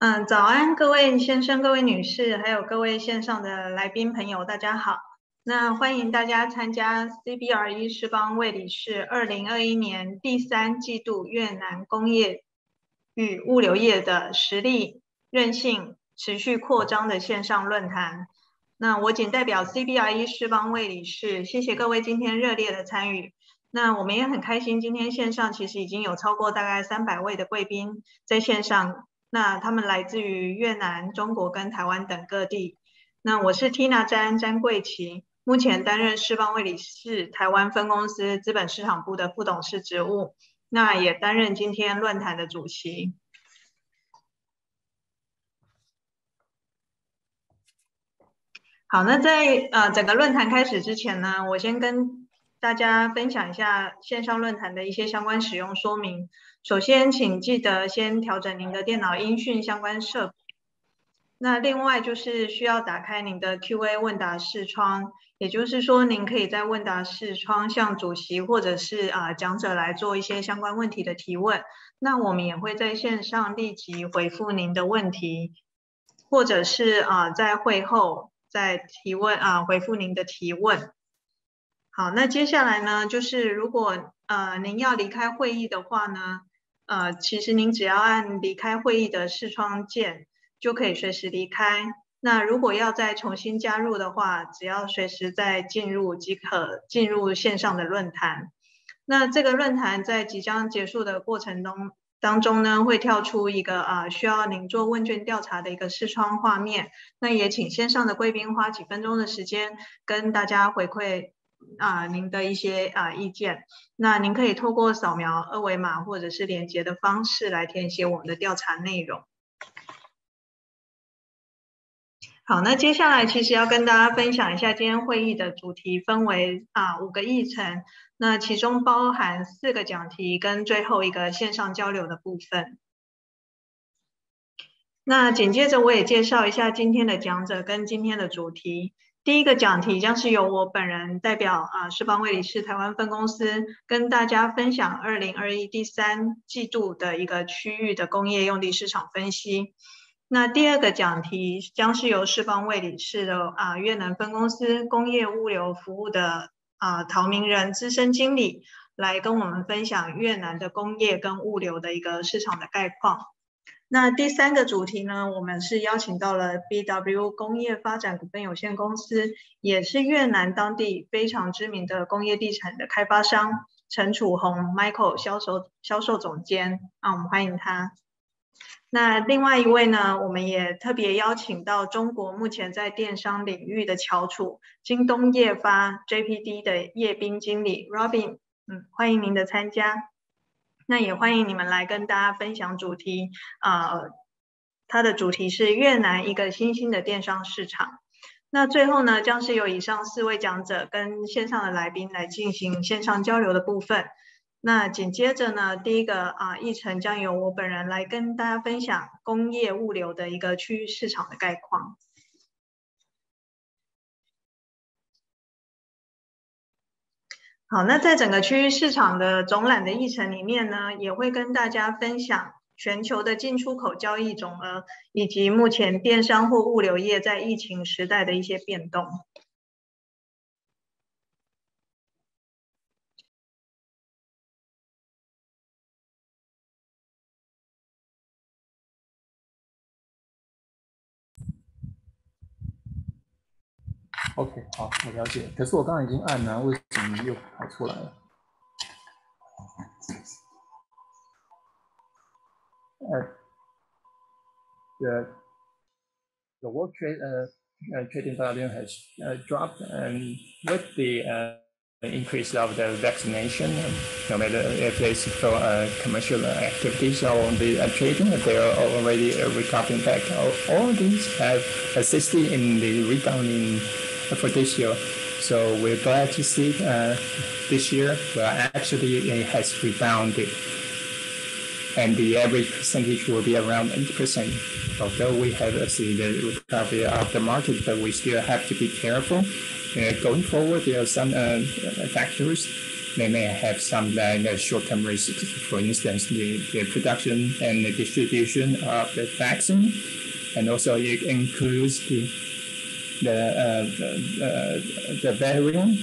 早安，各位先生、各位女士，还有各位线上的来宾朋友，大家好。那欢迎大家参加 Cbre 世邦卫理事2021年第3季度越南工业与物流业的实力、韧性、持续扩张的线上论坛。那我仅代表 Cbre 世邦卫理事，谢谢各位今天热烈的参与。那我们也很开心，今天线上其实已经有超过大概300位的贵宾在线上。那他们来自于越南、中国跟台湾等各地。那我是 Tina 詹桂琪，目前担任世邦卫理事台湾分公司资本市场部的副董事职务，那也担任今天论坛的主席。好，那在整个论坛开始之前呢，我先跟大家分享一下线上论坛的一些相关使用说明。首先，请记得先调整您的电脑音讯相关设备。那另外就是需要打开您的 Q&A 问答视窗，也就是说，您可以在问答视窗向主席或者是讲者来做一些相关问题的提问。那我们也会在线上立即回复您的问题，或者是在会后再提问回复您的提问。好，那接下来呢，就是如果您要离开会议的话呢，其实您只要按离开会议的视窗键，就可以随时离开。那如果要再重新加入的话，只要随时再进入即可进入线上的论坛。那这个论坛在即将结束的过程当中呢，会跳出一个需要您做问卷调查的一个视窗画面。那也请线上的贵宾花几分钟的时间跟大家回馈您的一些意见。那您可以透过扫描二维码或者是连结的方式来填写我们的调查内容。好，那接下来其实要跟大家分享一下今天会议的主题，分为5个议程，那其中包含4个讲题跟最后一个线上交流的部分。那紧接着我也介绍一下今天的讲者跟今天的主题。第一个讲题将是由我本人代表世邦卫理事台湾分公司跟大家分享2021第3季度的一个区域的工业用地市场分析。那第二个讲题将是由世邦卫理事的越南分公司工业物流服务的陶明仁资深经理来跟我们分享越南的工业跟物流的一个市场的概况。那第3个主题呢，我们是邀请到了 BW 工业发展股份有限公司，也是越南当地非常知名的工业地产的开发商陈楚宏 Michael 销售总监，我们欢迎他。那另外一位呢，我们也特别邀请到中国目前在电商领域的翘楚京东业发 JPD 的叶斌经理 Robin，欢迎您的参加。那也欢迎你们来跟大家分享主题，它的主题是越南一个新兴的电商市场。那最后呢，将是由以上4位讲者跟线上的来宾来进行线上交流的部分。那紧接着呢，第一个议程将由我本人来跟大家分享工业物流的一个区域市场的概况。好，那在整个区域市场的总览的议程里面呢，也会跟大家分享全球的进出口交易总额，以及目前电商或物流业在疫情时代的一些变动。OK， 好，我了解。可是我刚刚已经按了，为什么又跑出来了？The world trading volume has dropped, and with the increase of the vaccination, no matter if it's for commercial activities or the trading, they are already recovering back. All these have assisted in the rebounding for this year. So we're glad to see this year, well, actually it has rebounded. And the average percentage will be around 8%. Although we have seen the recovery of the market, but we still have to be careful. Going forward, there are some factors they may have some short-term risks. For instance, the production and the distribution of the vaccine, and also it includes the variant.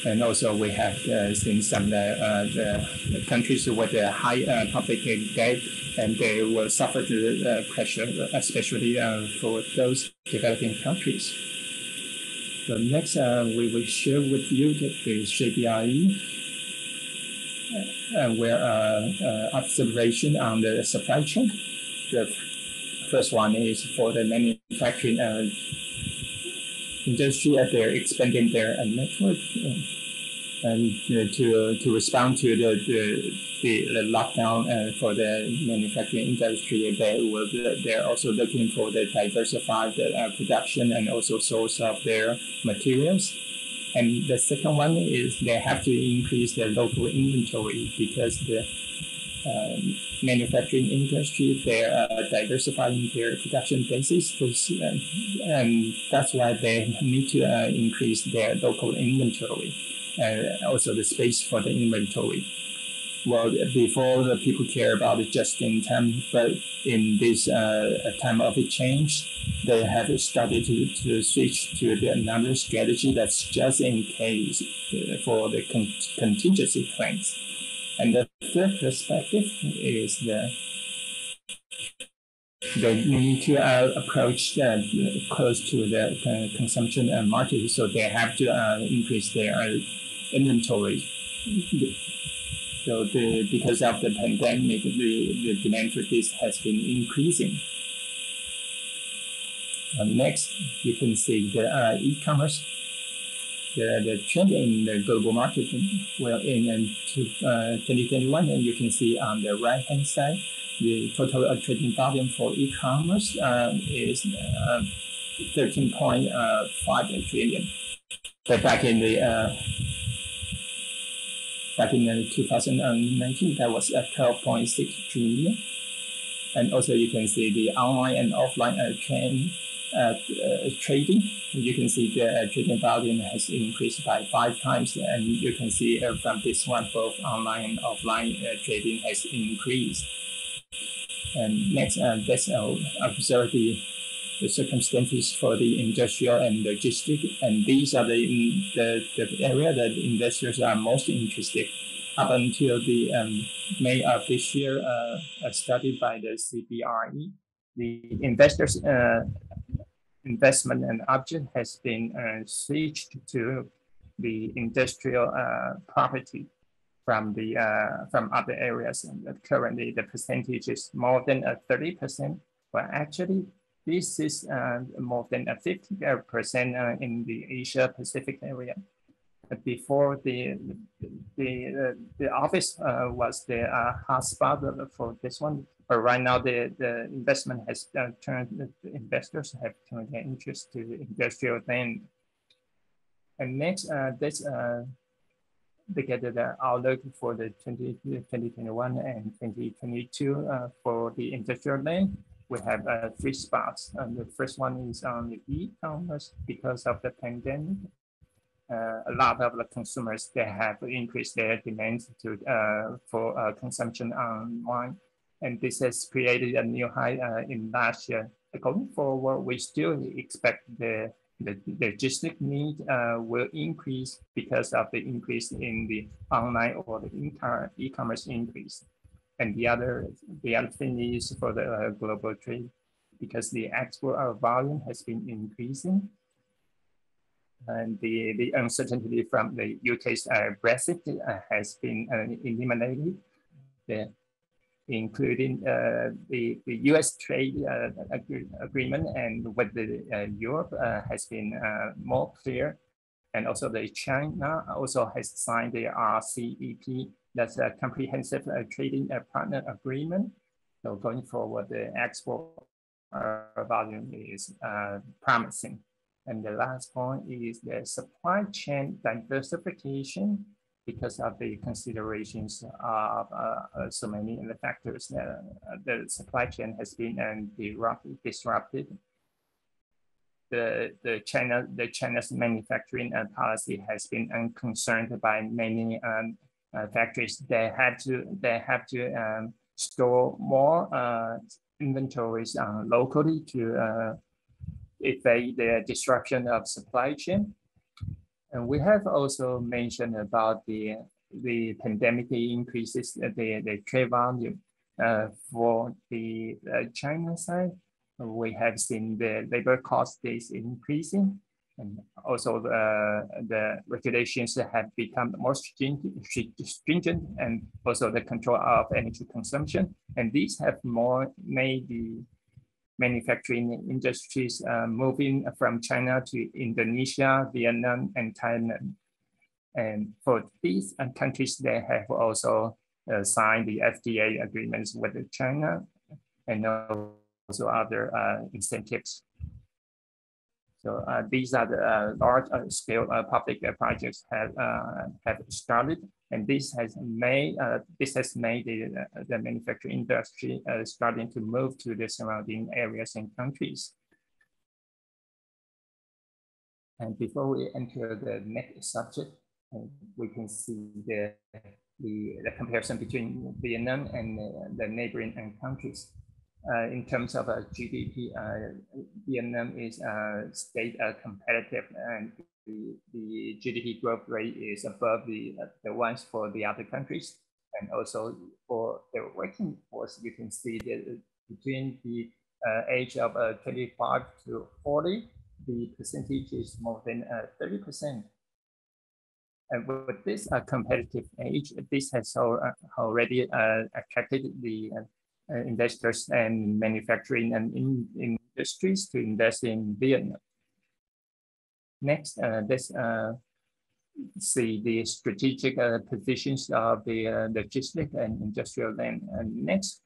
And also we have seen some the countries with a high public debt, and they will suffer the pressure, especially for those developing countries. So next, we will share with you the Cbre, where observation on the supply chain. The first one is for the manufacturing industry. They're expanding their network, and to respond to the lockdown for the manufacturing industry. They're also looking for the diversified production and also source of their materials. And the second one is they have to increase their local inventory, because the manufacturing industry, they're diversifying their production basis, and that's why they need to increase their local inventory, and also the space for the inventory. Well, before the people care about it just in time, but in this time of a change, they have started to switch to another strategy that's just in case for the contingency plans. And the third perspective is they need to approach close to the consumption market, so they have to increase their inventory. So because of the pandemic, the demand for this has been increasing. Next, you can see the e-commerce. The trend in the global market, well, in 2021, and you can see on the right-hand side, the total trading volume for e-commerce is 13.5 trillion. But back in 2019, that was 12.6 trillion. And also you can see the online and offline trading. You can see the trading volume has increased by 5 times, and you can see from this one, both online and offline trading has increased. And next, let's observe the circumstances for the industrial and logistic, and these are the area that investors are most interested. Up until the May of this year, a study by the Cbre, the investors' investment and object has been switched to the industrial property from other areas. And currently, the percentage is more than 30%, but actually, this is more than 50% in the Asia Pacific area. Before the office was the hotspot for this one, but right now the investment has turned. The investors have turned their interest to industrial land. And next, let's look at the outlook for the 2021 and 2022 for the industrial land. We have 3 spots. The first one is on the e-commerce. Because of the pandemic, a lot of the consumers, they have increased their demands for consumption online, and this has created a new high in last year. Going forward, we still expect the logistic need will increase because of the increase in the online or the e-commerce increase. And the other thing is for the global trade, because the export volume has been increasing, and the uncertainty from the UK's Brexit has been eliminated, including the US trade agreement, and with the Europe has been more clear. And also the China also has signed the RCEP, that's a comprehensive trading partner agreement. So going forward, the export volume is promising. And the last point is the supply chain diversification, because of the considerations of so many other factors. The supply chain has been disrupted. China's manufacturing policy has been concerned by many factories. They have to store more inventories locally to evade the disruption of supply chain. And we have also mentioned about the pandemic increases the trade volume for the China side. We have seen the labor cost is increasing, and also the regulations have become more stringent, and also the control of energy consumption. And these have more made the manufacturing industries moving from China to Indonesia, Vietnam, and Thailand. And for these countries, they have also signed the FTA agreements with China and also other incentives. So these are the large-scale public projects have started, and this has made the manufacturing industry starting to move to the surrounding areas and countries. And before we enter the next subject, we can see the comparison between Vietnam and the neighboring countries. In terms of GDP, Vietnam is state competitive, and the GDP growth rate is above the ones for the other countries. And also for the working force, you can see that between the age of 25 to 40, the percentage is more than 30%. And with this competitive age, this has already attracted the investors and manufacturing and industries to invest in Vietnam. Next, let's see the strategic positions of the logistic and industrial land. And next,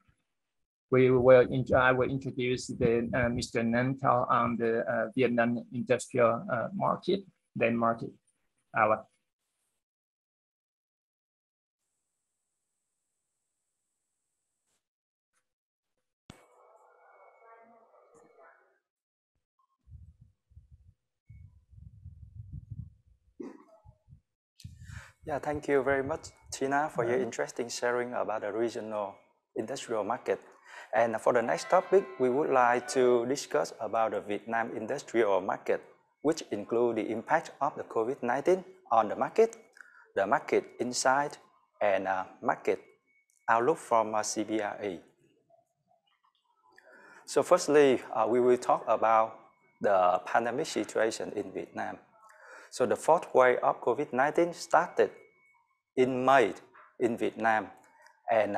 I will introduce Mr. Nam Thao on the Vietnam industrial market, land market. Yeah, thank you very much, Tina, for your interesting sharing about the regional industrial market. And for the next topic, we would like to discuss about the Vietnam industrial market, which include the impact of the COVID-19 on the market insight, and market outlook from Cbre. So firstly, we will talk about the pandemic situation in Vietnam. So the fourth wave of COVID-19 started in May in Vietnam, and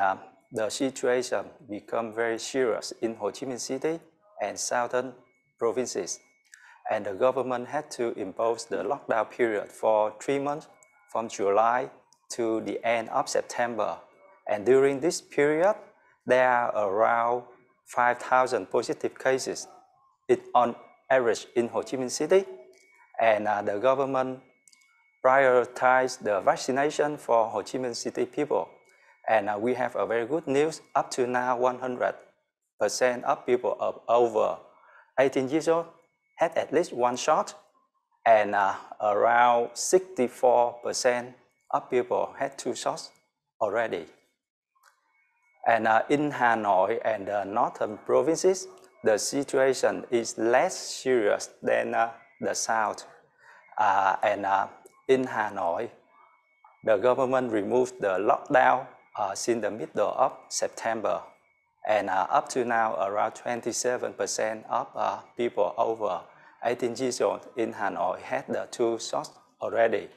the situation became very serious in Ho Chi Minh City and southern provinces. And the government had to impose the lockdown period for 3 months from July to the end of September. And during this period, there are around 5,000 positive cases on average in Ho Chi Minh City. And the government prioritized the vaccination for Ho Chi Minh City people. And we have a very good news. Up to now, 100% of people of over 18 years old had at least one shot, and around 64% of people had 2 shots already. And in Hanoi and the northern provinces, the situation is less serious than the south. In Hanoi, the government removed the lockdown since the middle of September. And up to now, around 27% of people over 18 years old in Hanoi had the 2 shots already.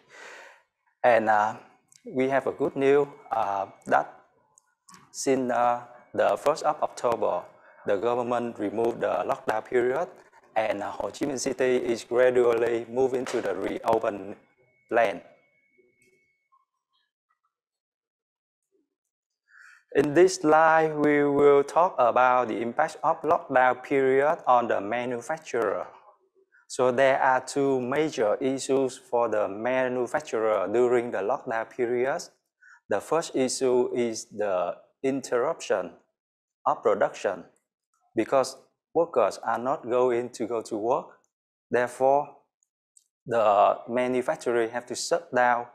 And we have a good news that since the 1st of October, the government removed the lockdown period, and Ho Chi Minh City is gradually moving to the reopened plan. In this slide, we will talk about the impact of lockdown period on the manufacturer. So there are 2 major issues for the manufacturer during the lockdown period. The first issue is the interruption of production, because workers are not going to go to work, Therefore, the manufacturing have to shut down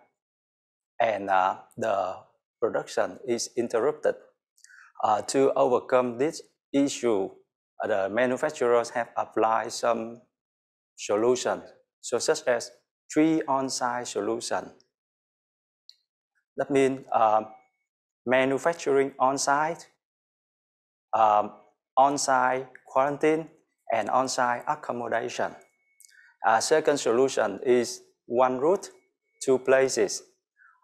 and the production is interrupted. To overcome this issue, the manufacturers have applied some solutions, so such as 3 on-site solution. That means manufacturing on-site, on-site quarantine, and on-site accommodation. Second solution is 1 route, 2 places.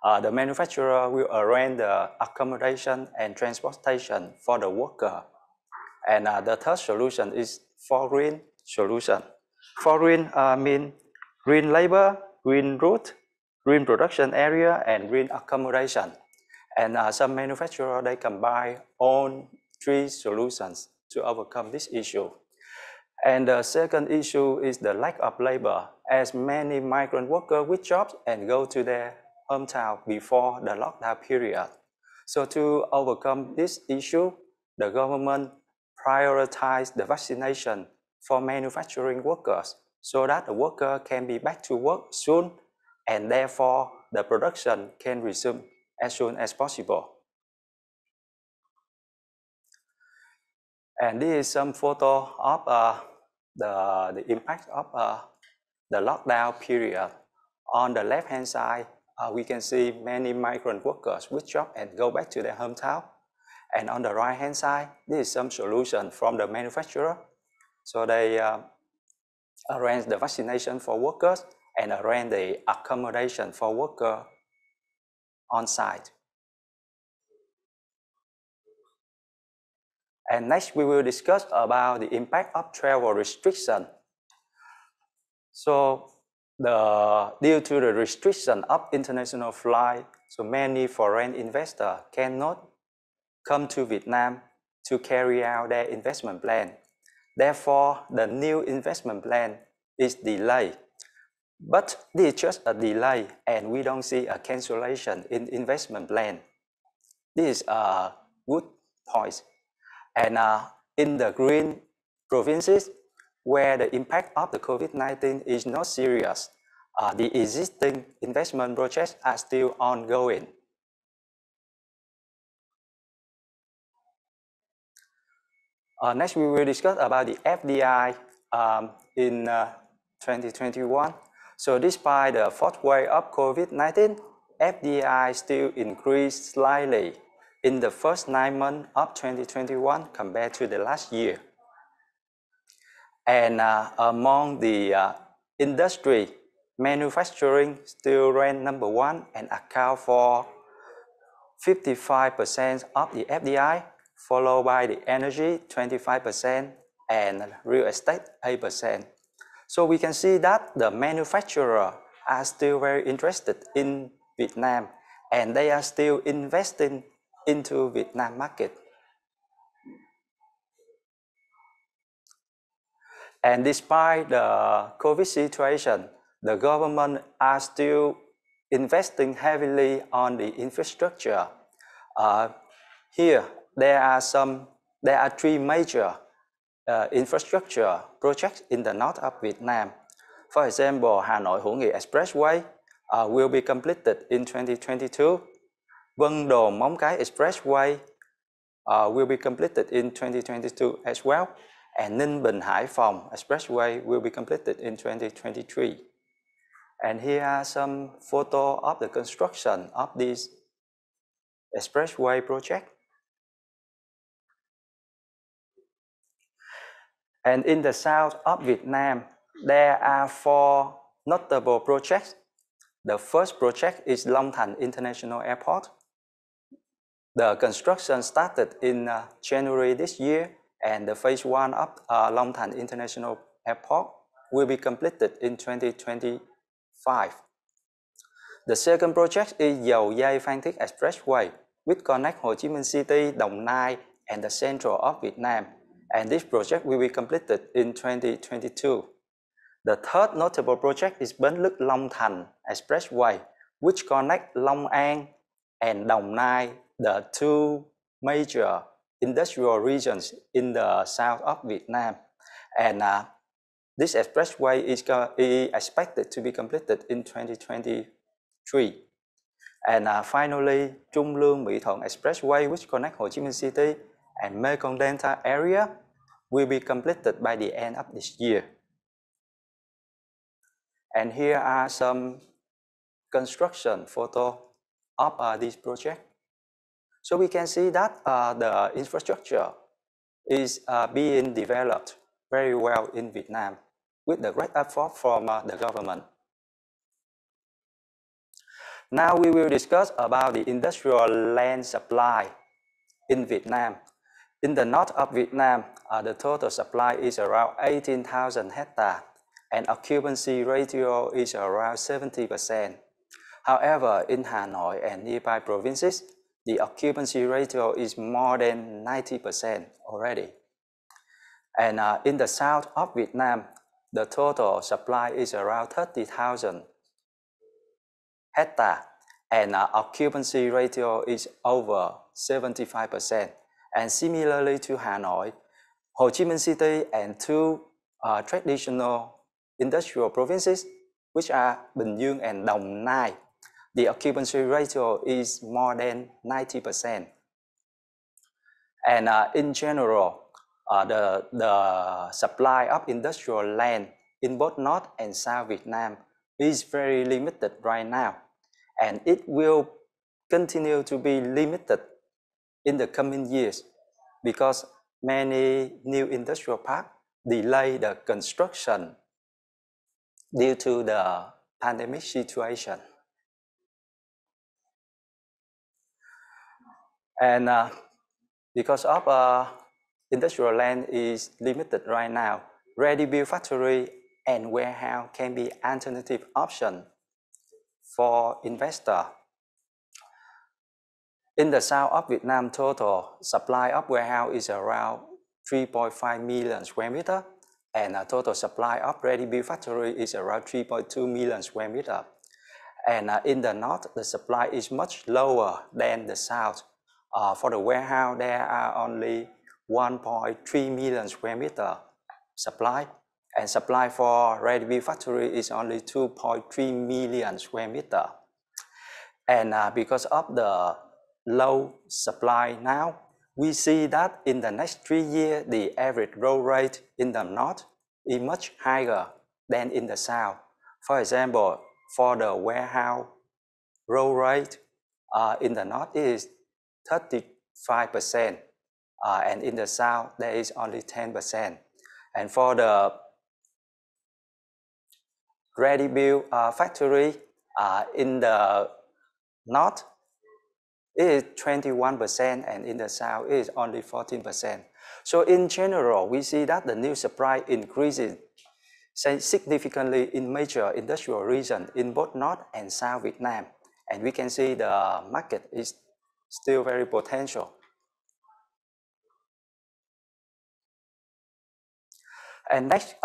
The manufacturer will arrange the accommodation and transportation for the worker. And the third solution is foreign solution. Foreign means green labor, green route, green production area, and green accommodation. And some manufacturers, they combine all 3 solutions to overcome this issue. And the second issue is the lack of labor, as many migrant workers with jobs and go to their hometown before the lockdown period. So to overcome this issue, the government prioritized the vaccination for manufacturing workers so that the worker can be back to work soon, and therefore the production can resume as soon as possible. And this is some photo of the impact of the lockdown period. On the left-hand side, we can see many migrant workers with job and go back to their hometown. And on the right-hand side, this is some solution from the manufacturer. So they arrange the vaccination for workers and arrange the accommodation for workers on site. And next, we will discuss about the impact of travel restriction. So due to the restriction of international flight, so many foreign investors cannot come to Vietnam to carry out their investment plan. Therefore, the new investment plan is delayed. But this is just a delay, and we don't see a cancellation in investment plan. This is a good point. And in the green provinces, where the impact of the COVID-19 is not serious, the existing investment projects are still ongoing. Next, we will discuss about the FDI in 2021. So despite the fourth wave of COVID-19, FDI still increased slightly in the first 9 months of 2021 compared to the last year. And among the industry, manufacturing still ranked number 1 and account for 55% of the FDI, followed by the energy 25% and real estate 8%. So we can see that the manufacturers are still very interested in Vietnam, and they are still investing into Vietnam market. And despite the COVID situation, the government are still investing heavily on the infrastructure. Here, there are 3 major infrastructure projects in the north of Vietnam. For example, Hanoi Hữu Nghị Expressway will be completed in 2022. Vân Đồn Móng Cái Expressway will be completed in 2022 as well. And Ninh Bình Hải Phòng Expressway will be completed in 2023. And here are some photos of the construction of this expressway project. And in the south of Vietnam, there are 4 notable projects. The first project is Long Thành International Airport. The construction started in January this year, and the phase 1 of Long Thành International Airport will be completed in 2025. The second project is Dầu Dây Phan Thiết Expressway, which connects Ho Chi Minh City, Đồng Nai, and the central of Vietnam. And this project will be completed in 2022. The third notable project is Bến Lức Long Thành Expressway, which connects Long An and Đồng Nai, the 2 major industrial regions in the south of Vietnam. And This expressway is expected to be completed in 2023. And finally, Trung Lương Mỹ Thuận Expressway, which connects Ho Chi Minh City and Mekong Delta area, will be completed by the end of this year. And here are some construction photos of this project. So we can see that the infrastructure is being developed very well in Vietnam with the great effort from the government. Now we will discuss about the industrial land supply in Vietnam. In the north of Vietnam, the total supply is around 18,000 hectares and occupancy ratio is around 70%. However, in Hanoi and nearby provinces, the occupancy ratio is more than 90% already. And in the south of Vietnam, the total supply is around 30,000 hectares and occupancy ratio is over 75%. And similarly to Hanoi, Ho Chi Minh City and two traditional industrial provinces, which are Bình Dương and Đồng Nai, the occupancy ratio is more than 90%. And in general, the supply of industrial land in both North and South Vietnam is very limited right now. And it will continue to be limited in the coming years because many new industrial parks delay the construction due to the pandemic situation. And because of industrial land is limited right now, ready-built factory and warehouse can be alternative option for investor. In the south of Vietnam, total supply of warehouse is around 3.5 million square meter, and total supply of ready-built factory is around 3.2 million square meter. And in the north, the supply is much lower than the south. For the warehouse, there are only 1.3 million square meter supply, and supply for ready-built factory is only 2.3 million square meter. And because of the low supply now, we see that in the next 3 years, the average growth rate in the north is much higher than in the south. For example, for the warehouse growth rate in the north is 35%, and in the south there is only 10%. And for the ready-built factory in the north, it is 21%, and in the south it is only 14%. So in general, we see that the new supply increases significantly in major industrial regions in both North and South Vietnam. And we can see the market is still very potential. And next,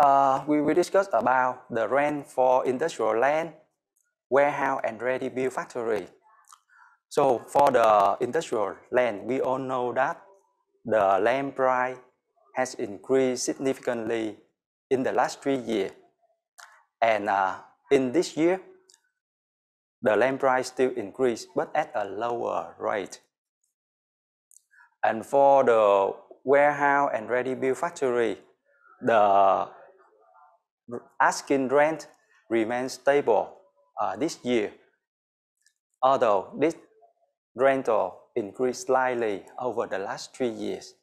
we will discuss about the rent for industrial land, warehouse, and ready-built factory. So for the industrial land, we all know that the land price has increased significantly in the last 3 years. And in this year, the land price still increased, but at a lower rate. And for the warehouse and ready-built factory, the asking rent remains stable this year, although this rental increased slightly over the last 3 years.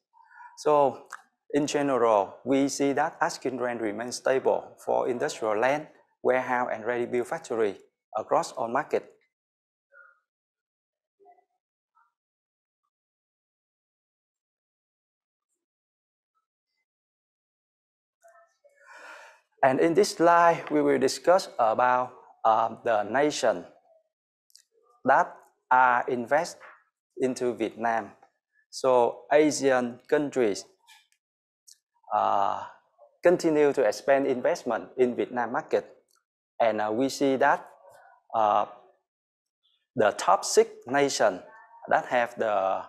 So in general, we see that asking rent remains stable for industrial land, warehouse, and ready-built factory across all markets. And in this slide, we will discuss about the nation that are invest into Vietnam. So Asian countries continue to expand investment in Vietnam market. And we see that the top 6 nations that have the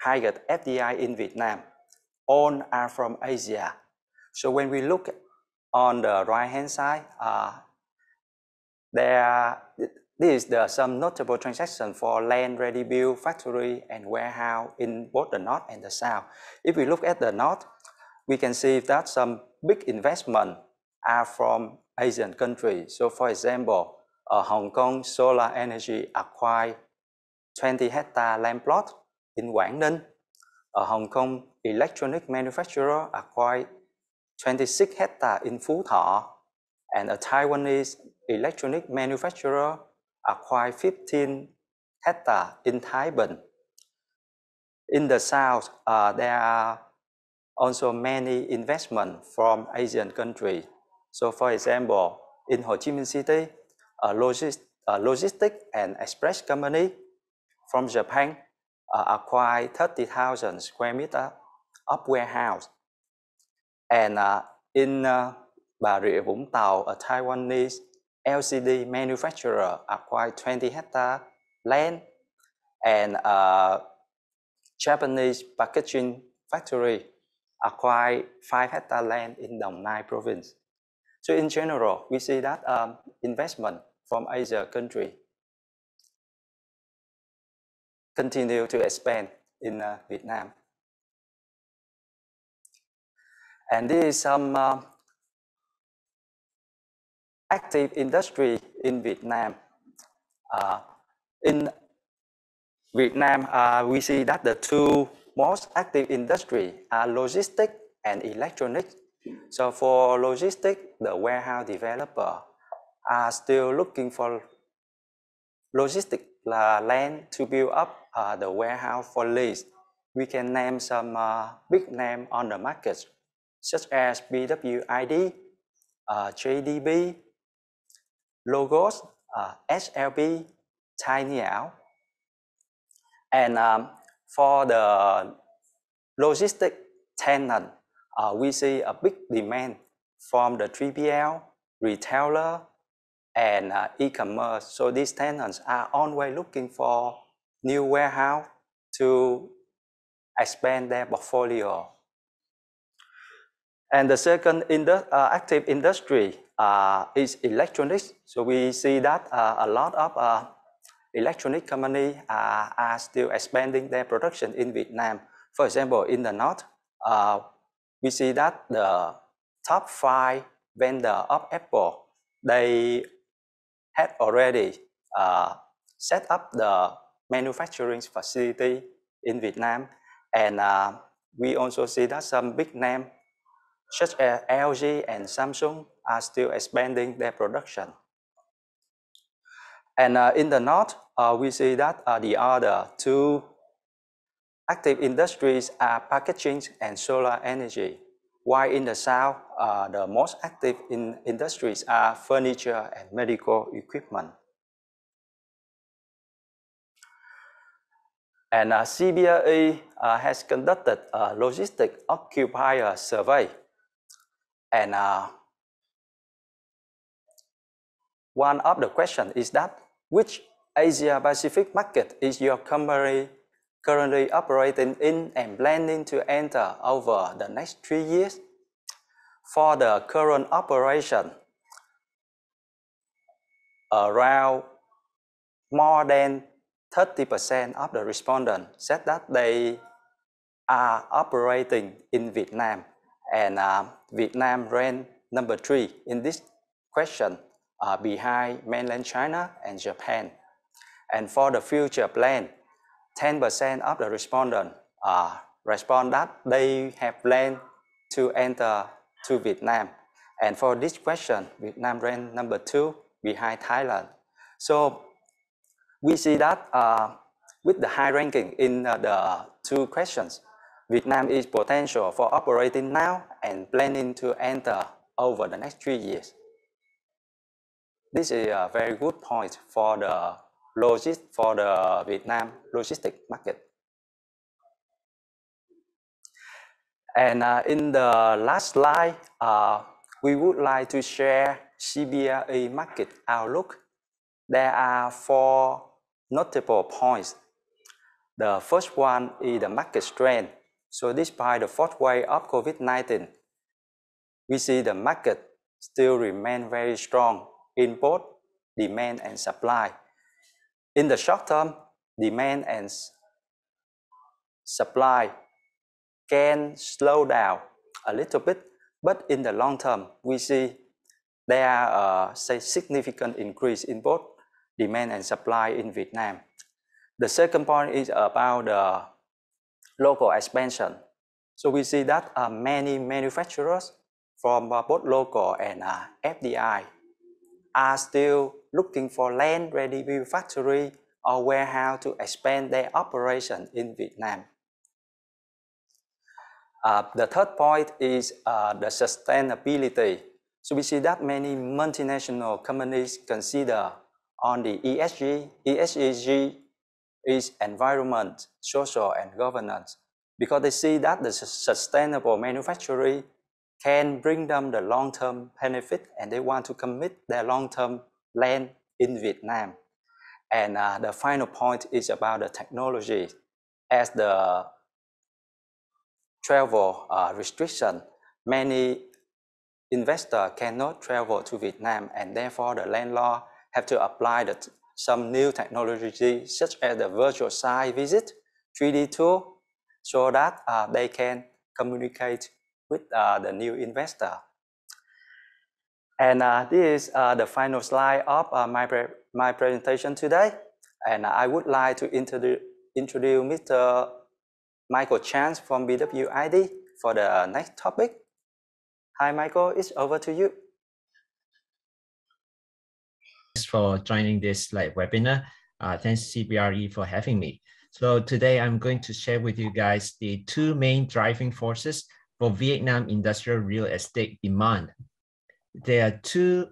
highest FDI in Vietnam, all are from Asia. So when we look on the right-hand side, this is some notable transaction for land ready-built factory and warehouse in both the north and the south. If we look at the north, we can see that some big investment are from Asian countries. So for example, Hong Kong Solar Energy acquired 20 hectare land plot in Quảng Ninh. A Hong Kong electronic manufacturer acquired 26 hectare in Phú Thọ, and a Taiwanese electronic manufacturer acquired 15 hectare in Thái Bình. In the south, there are also many investments from Asian countries. So for example, in Ho Chi Minh City, a logistic and express company from Japan acquired 30,000 square meters of warehouse. And in Bà Rịa Vũng Tàu, a Taiwanese LCD manufacturer acquired 20 hectare land, and a Japanese packaging factory acquired 5 hectare land in Đồng Nai province. So in general, we see that investment from Asia country continue to expand in Vietnam. And this is some active industry in Vietnam. In Vietnam, we see that the two most active industry are logistics and electronics. So for logistics, the warehouse developer are still looking for logistics land to build up the warehouse for lease. We can name some big names on the market, such as BWID, JDB, Logos, SLB, Tiniao. And for the logistic tenant, we see a big demand from the 3PL, retailer, and e-commerce. So these tenants are always looking for new warehouse to expand their portfolio. And the second active industry is electronics. So we see that a lot of electronic companies are still expanding their production in Vietnam. For example, in the north, we see that the top 5 vendors of Apple, they had already set up the manufacturing facility in Vietnam. And we also see that some big names such as LG and Samsung are still expanding their production. And in the north, we see that the other two active industries are packaging and solar energy, while in the south, the most active industries are furniture and medical equipment. And Cbre has conducted a logistic occupier survey. And one of the questions is that which Asia Pacific market is your company currently operating in and planning to enter over the next 3 years? For the current operation, around more than 30% of the respondents said that they are operating in Vietnam, and Vietnam ranked number 3 in this question, behind mainland China and Japan. And for the future plan, 10% of the respondents respond that they have planned to enter to Vietnam. And for this question, Vietnam ranked number 2 behind Thailand. So we see that with the high ranking in the two questions, Vietnam is potential for operating now and planning to enter over the next 3 years. This is a very good point for the Vietnam logistic market. And in the last slide, we would like to share Cbre market outlook. There are 4 notable points. The first one is the market strength. So despite the fourth wave of COVID-19, we see the market still remain very strong in both demand and supply. In the short term, demand and supply can slow down a little bit, but in the long term, we see there are significant increase in both demand and supply in Vietnam. The second point is about the local expansion. So we see that many manufacturers from both local and FDI are still looking for land-ready factory or warehouse to expand their operation in Vietnam. The third point is the sustainability. So we see that many multinational companies consider on the ESG is environment, social, and governance, because they see that the sustainable manufacturing can bring them the long-term benefit, and they want to commit their long-term land in Vietnam. And the final point is about the technology. As the travel restriction, many investors cannot travel to Vietnam, and therefore the landlord have to apply some new technology such as the virtual site visit, 3D tool, so that they can communicate with the new investor. And this is the final slide of my presentation today. And I would like to introduce Mr. Michael Chan from BWID for the next topic. Hi, Michael, it's over to you. Thanks for joining this webinar. Thanks Cbre for having me. So today I'm going to share with you guys the two main driving forces for Vietnam industrial real estate demand. There are two,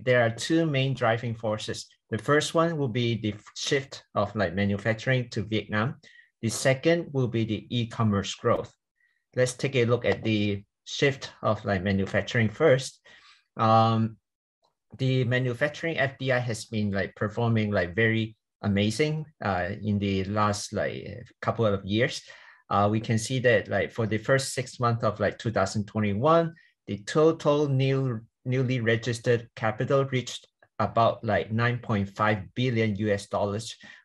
there are two main driving forces. The first one will be the shift of manufacturing to Vietnam. The second will be the e-commerce growth. Let's take a look at the shift of manufacturing first. The manufacturing FDI has been performing very amazing in the last couple of years. We can see that for the first 6 months of 2021, the total newly registered capital reached about $9.5 billion US,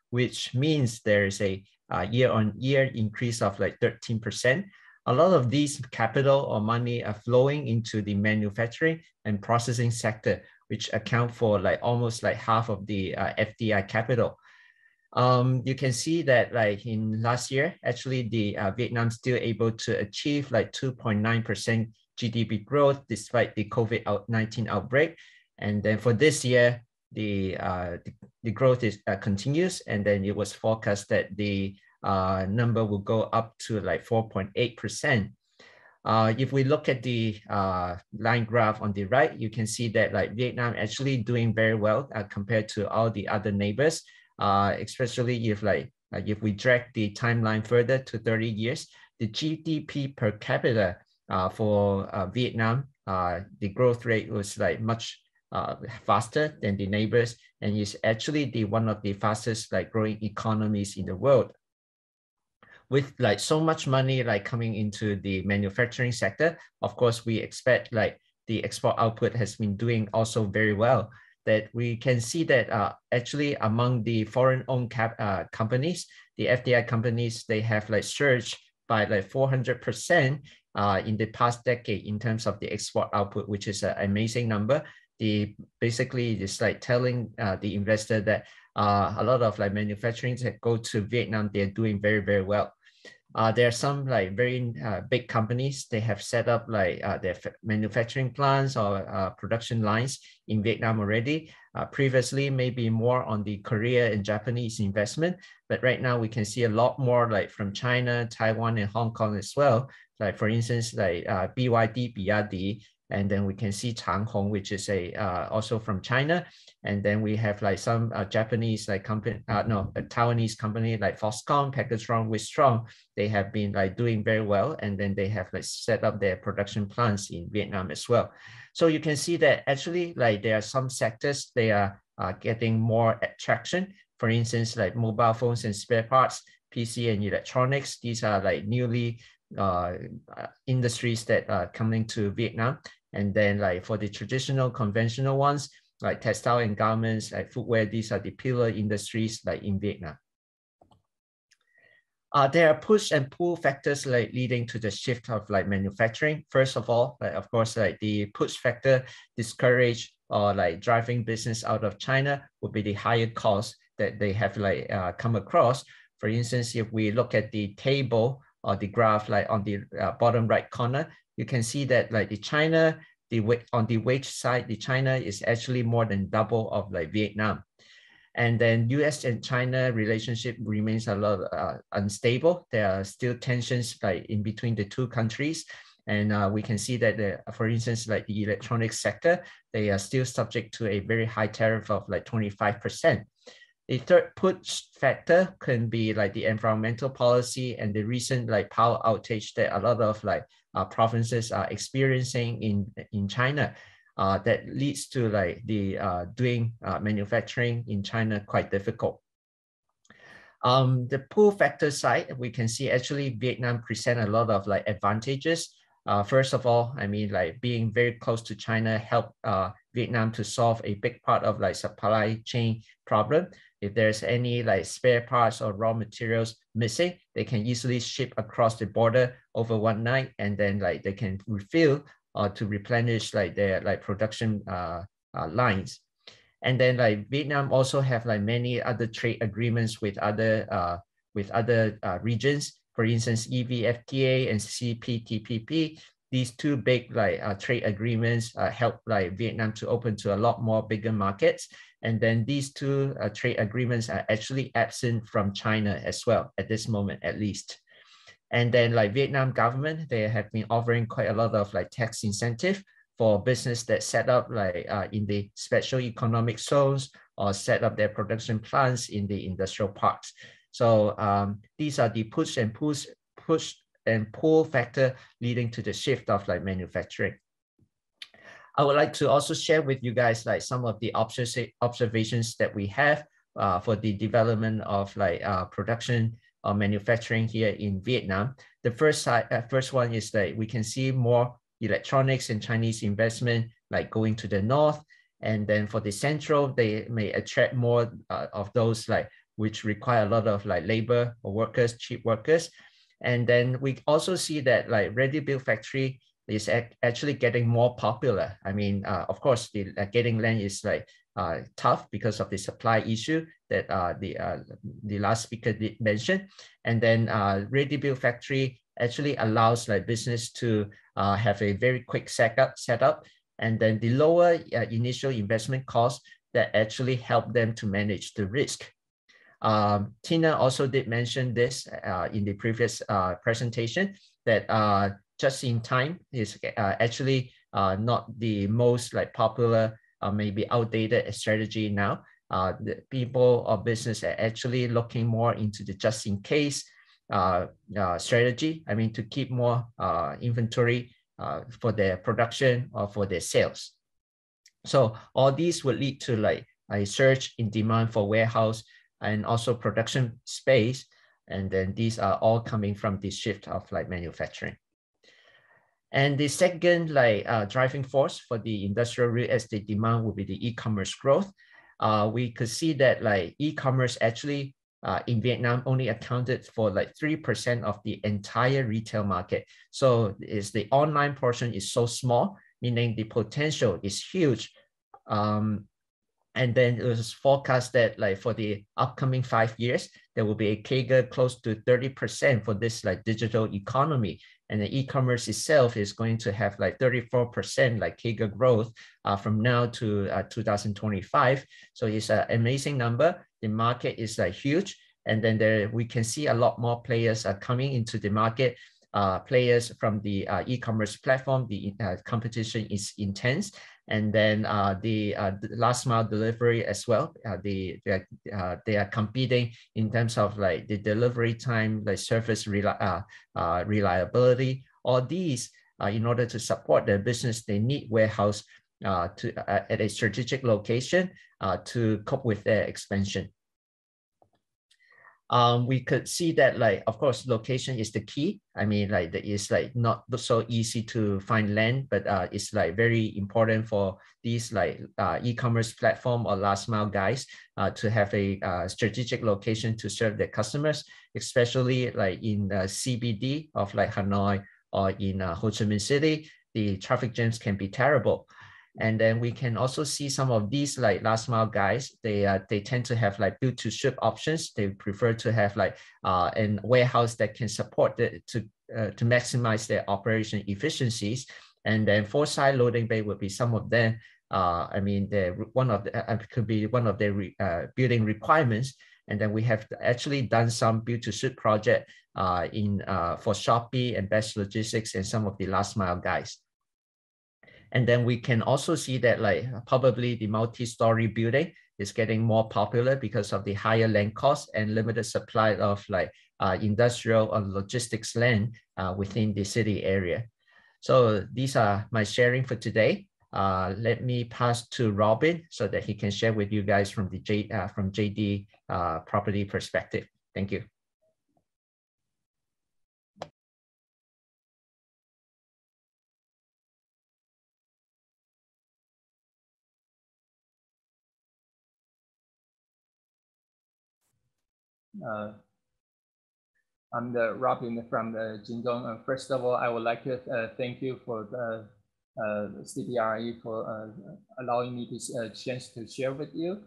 which means there is a year-on-year increase of 13%. A lot of these capital or money are flowing into the manufacturing and processing sector, which account for almost half of the FDI capital. You can see that in last year, actually the Vietnam still able to achieve 2.9% GDP growth despite the COVID-19 outbreak. And then for this year, the growth is continues, and then it was forecast that the number will go up to 4.8%. If we look at the line graph on the right, you can see that Vietnam actually doing very well compared to all the other neighbors, especially if we drag the timeline further to 30 years, the GDP per capita for Vietnam, the growth rate was much faster than the neighbors, and is actually one of the fastest growing economies in the world. With so much money coming into the manufacturing sector, of course we expect the export output has been doing also very well. That we can see that actually among the foreign-owned companies, the FDI companies, they have surged by 400% in the past decade in terms of the export output, which is an amazing number. Basically it's telling the investor that a lot of manufacturing that go to Vietnam, they're doing very, very well. There are some very big companies, they have set up their manufacturing plants or production lines in Vietnam already. Previously, maybe more on the Korea and Japanese investment, but right now we can see a lot more from China, Taiwan, and Hong Kong as well. For instance, BYD, BRD, and then we can see Changhong, which is also from China. And then we have some Japanese company, a Taiwanese company like Foxconn, Pegatron, Wistron. They have been doing very well, and then they have set up their production plants in Vietnam as well. So you can see that actually there are some sectors they are getting more traction. For instance, mobile phones and spare parts, PC and electronics. These are like newly industries that are coming to Vietnam. And then like for the traditional conventional ones, like textile and garments, like footwear, these are the pillar industries like in Vietnam. There are push and pull factors like leading to the shift of like manufacturing. First of all, like, of course, like the push factor discourage or like driving business out of China would be the higher cost that they have like come across. For instance, if we look at the table or the graph like on the bottom right corner, you can see that like the China, on the wage side, the China is actually more than double of like Vietnam. And then US and China relationship remains a lot unstable. There are still tensions like in between the two countries. And we can see that, for instance, like the electronics sector, they are still subject to a very high tariff of like 25%. A third push factor can be like the environmental policy and the recent like power outage that a lot of like provinces are experiencing in China. That leads to like the doing manufacturing in China quite difficult. The pull factor side, we can see actually Vietnam present a lot of like advantages. First of all, I mean, like being very close to China help Vietnam to solve a big part of like supply chain problem. If there's any like spare parts or raw materials missing, they can easily ship across the border over one night, and then like they can refill to replenish like their like production lines. And then like Vietnam also have like many other trade agreements with other regions. For instance, EVFTA and CPTPP. These two big like trade agreements help like Vietnam to open to a lot more bigger markets. And then these two trade agreements are actually absent from China as well at this moment, at least. And then like Vietnam government, they have been offering quite a lot of like tax incentive for business that set up like in the special economic zones or set up their production plants in the industrial parks. So these are the push and pull factor leading to the shift of like manufacturing. I would like to also share with you guys like some of the observations that we have for the development of like production or manufacturing here in Vietnam. The first one is that we can see more electronics and Chinese investment like going to the north. And then for the central, they may attract more of those like which require a lot of like labor or workers, cheap workers. And then we also see that like ready-built factory is actually getting more popular. I mean, of course, the getting land is like tough because of the supply issue that the last speaker did mention. And then ready-built factory actually allows like business to have a very quick setup, and then the lower initial investment cost that actually help them to manage the risk. Tina also did mention this in the previous presentation that just in time is actually not the most like popular maybe outdated strategy now. The people or business are actually looking more into the just in case strategy. I mean, to keep more inventory for their production or for their sales. So all these would lead to like a surge in demand for warehouse and also production space. And then these are all coming from this shift of like manufacturing. And the second like driving force for the industrial real estate demand will be the e-commerce growth. We could see that like e-commerce actually in Vietnam only accounted for like 3% of the entire retail market. So is the online portion is so small, meaning the potential is huge. And then it was forecast that like for the upcoming 5 years, there will be a CAGR close to 30% for this like digital economy. And the e-commerce itself is going to have like 34% like CAGR growth from now to 2025. So it's an amazing number. The market is like huge. And then we can see a lot more players are coming into the market. Players from the e-commerce platform, the competition is intense. And then the last mile delivery as well. They are competing in terms of like the delivery time, like service reliability. All these, in order to support their business, they need warehouse at a strategic location to cope with their expansion. we could see that, like, of course, location is the key. I mean, like, it's like not so easy to find land, but it's like very important for these like e-commerce platform or last mile guys to have a strategic location to serve their customers, especially like in CBD of like Hanoi or in Ho Chi Minh City. The traffic jams can be terrible. And then we can also see some of these like last mile guys, they tend to have like build to ship options. They prefer to have like a warehouse that can support to maximize their operation efficiencies. And then 4-side loading bay would be some of them. I mean, could be one of their building requirements. And then we have actually done some build to ship project for Shopee and Best Logistics and some of the last mile guys. And then we can also see that like probably the multi-story building is getting more popular because of the higher land cost and limited supply of like industrial or logistics land within the city area. So these are my sharing for today. Let me pass to Robin so that he can share with you guys from the JD property perspective. Thank you. I'm Robin from the Jingdong. First of all, I would like to thank you for the Cbre for allowing me this chance to share with you.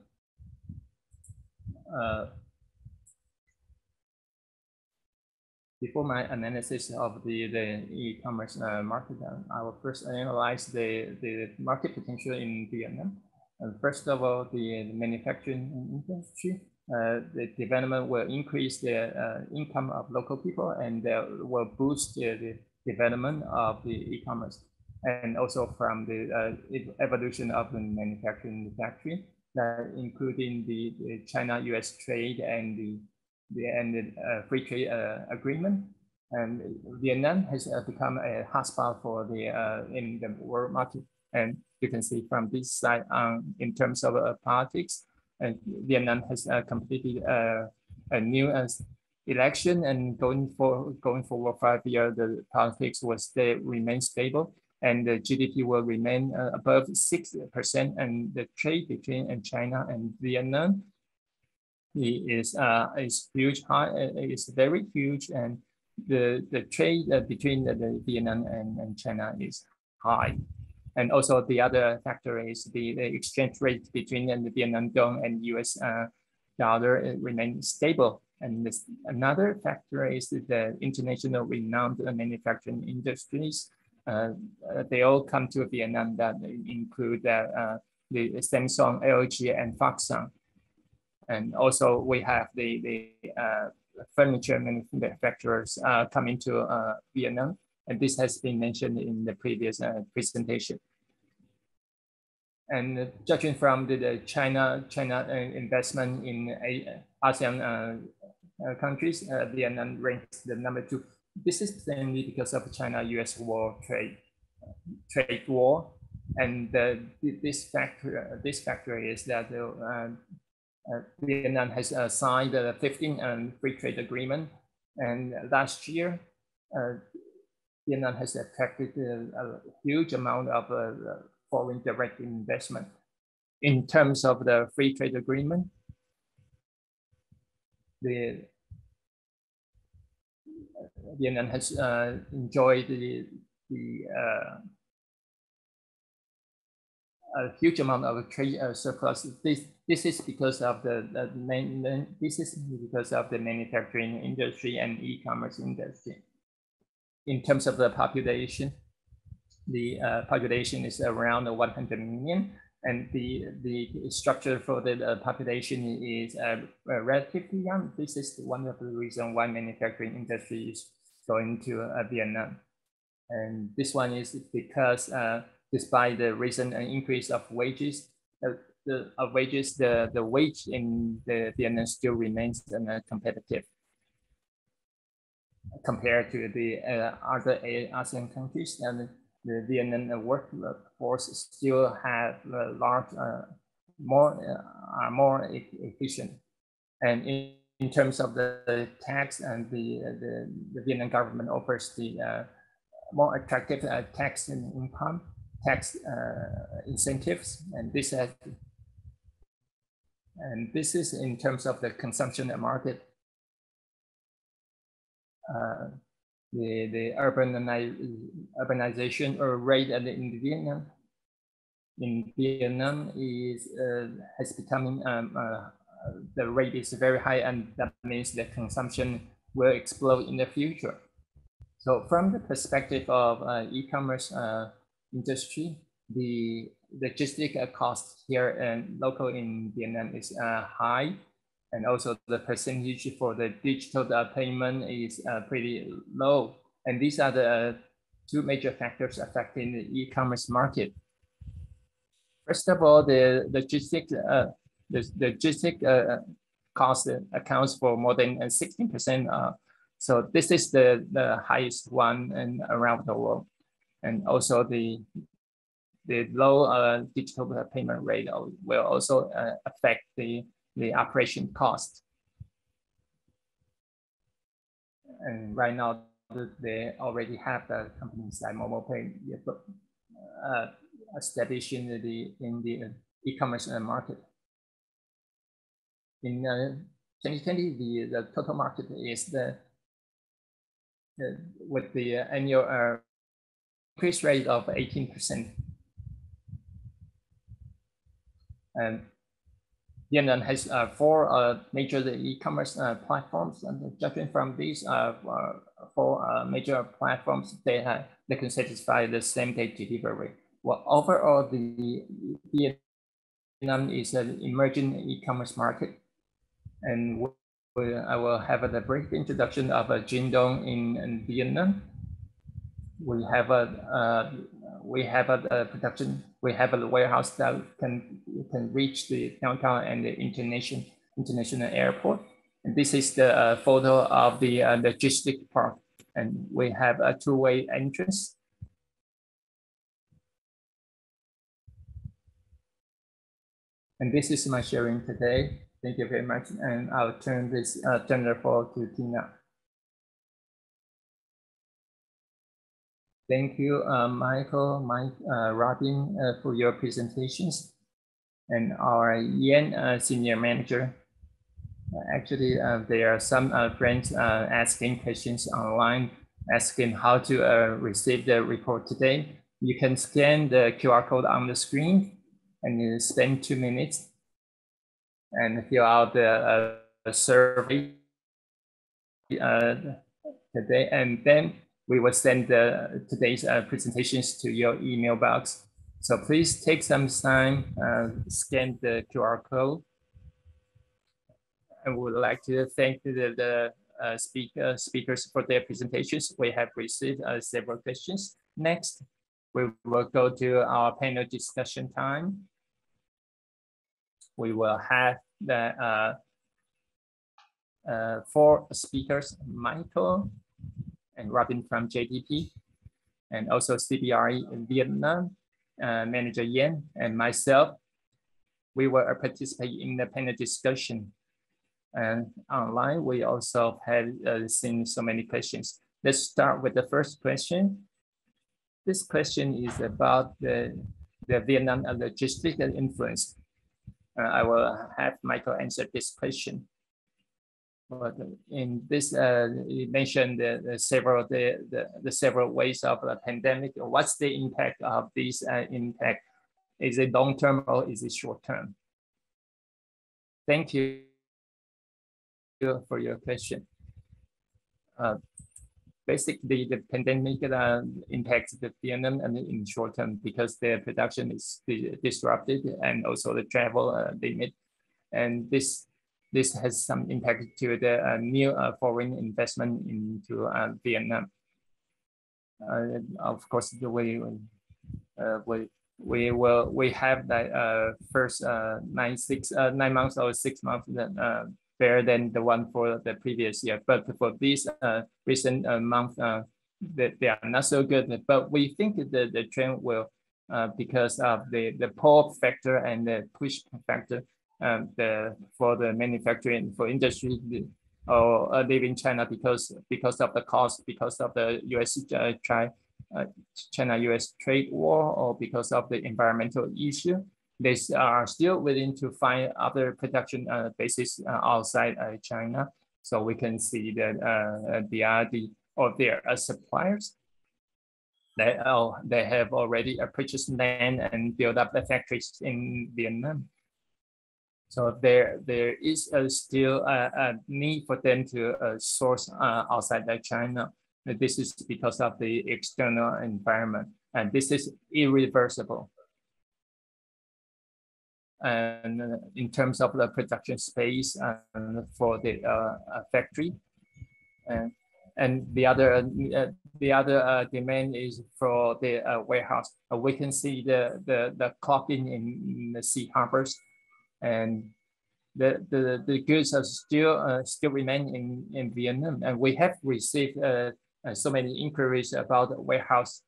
Before my analysis of the e-commerce market, I will first analyze the market potential in Vietnam. First of all, the manufacturing industry. The development will increase the income of local people and will boost the development of the e-commerce, and also from the evolution of the manufacturing factory, including the China-US trade and the free trade agreement. And Vietnam has become a hotspot for in the world market. And you can see from this side in terms of politics, Vietnam has completed a new election, and going forward 5 years, the politics will remain stable, and the GDP will remain above 6%, and the trade between China and Vietnam is huge, is very huge, and the trade between the Vietnam and China is high. And also the other factor is the exchange rate between the Vietnam dong and US dollar remains stable. And another factor is the international renowned manufacturing industries. They all come to Vietnam, that include the Samsung, LG, and Foxconn. And also we have the furniture manufacturers coming to Vietnam. And this has been mentioned in the previous presentation. And judging from the China investment in ASEAN countries, Vietnam ranks the #2. This is mainly because of China-US trade war, and this factor is that Vietnam has signed the 15th free trade agreement, and last year Vietnam has attracted a huge amount of foreign direct investment. In terms of the free trade agreement, Vietnam has enjoyed a huge amount of trade surplus. This is because of the manufacturing industry and e-commerce industry. In terms of the population, the population is around 100 million, and the structure for the population is relatively young. This is one of the reasons why manufacturing industry is going to Vietnam. And this one is because despite the recent increase of wages, the wage in Vietnam still remains competitive compared to the other ASEAN countries, and the Vietnam workforce still have large, more efficient. And in in terms of the tax, and the Vietnam government offers the more attractive tax and income tax incentives, and this is in terms of the consumption market. The urbanization rate in Vietnam is has becoming the rate is very high, and that means that consumption will explode in the future. So from the perspective of e-commerce industry, the logistic cost here and local in Vietnam is high, and also the percentage for the digital payment is pretty low. And these are the two major factors affecting the e-commerce market. First of all, the logistic cost accounts for more than 16%. So this is the highest one around the world. And also the low digital payment rate will also affect the operation cost. And right now, they already have the companies like MomoPay established in the e-commerce market. In 2020, the total market is with the annual increase rate of 18%. And Vietnam has 4 major e-commerce platforms, and judging from these 4 major platforms, they can satisfy the same-day delivery. Well, overall, the Vietnam is an emerging e-commerce market, and I will have a brief introduction of Jin Dong in Vietnam. We have a production. We have a warehouse that can reach the downtown and the international airport. And this is the photo of the logistic park, and we have a 2-way entrance. And this is my sharing today. Thank you very much, and I'll turn the floor to Tina. Thank you, Michael, Mike, Robin, for your presentations, and our Yen senior manager. Actually, there are some friends asking questions online, asking how to receive the report today. You can scan the QR code on the screen, and you spend 2 minutes and fill out the survey today, and then we will send today's presentations to your email box. So please take some time, scan the QR code. And we would like to thank the speakers for their presentations. We have received several questions. Next, we will go to our panel discussion time. We will have the 4 speakers, Michael and Robin from JDP, and also Cbre in Vietnam, Manager Yen, and myself. We will participate in the panel discussion. And online, we also have seen so many questions. Let's start with the first question. This question is about the Vietnam logistical influence. I will have Michael answer this question. But in this, you mentioned the several ways of the pandemic. What's the impact of this impact? Is it long term or is it short term? Thank you for your question. Basically, the pandemic impacts the Vietnam in short term because their production is disrupted, and also the travel limit, and this has some impact to the new foreign investment into Vietnam. Of course, we have that first 9 months or 6 months better than the one for the previous year, but for these recent months, they are not so good. But we think that the trend will, because of the pull factor and the push factor, for the manufacturing for industry or live in China because of the cost, because of the China-US trade war, or because of the environmental issue. They are still willing to find other production bases outside China. So we can see that their suppliers, they have already purchased land and built up the factories in Vietnam. So there is still a need for them to source outside of China. This is because of the external environment, and this is irreversible. And in terms of the production space for the factory, and the other demand is for the warehouse. We can see the clocking in the sea harbors, and the goods are still remain in Vietnam, and we have received so many inquiries about the warehouse.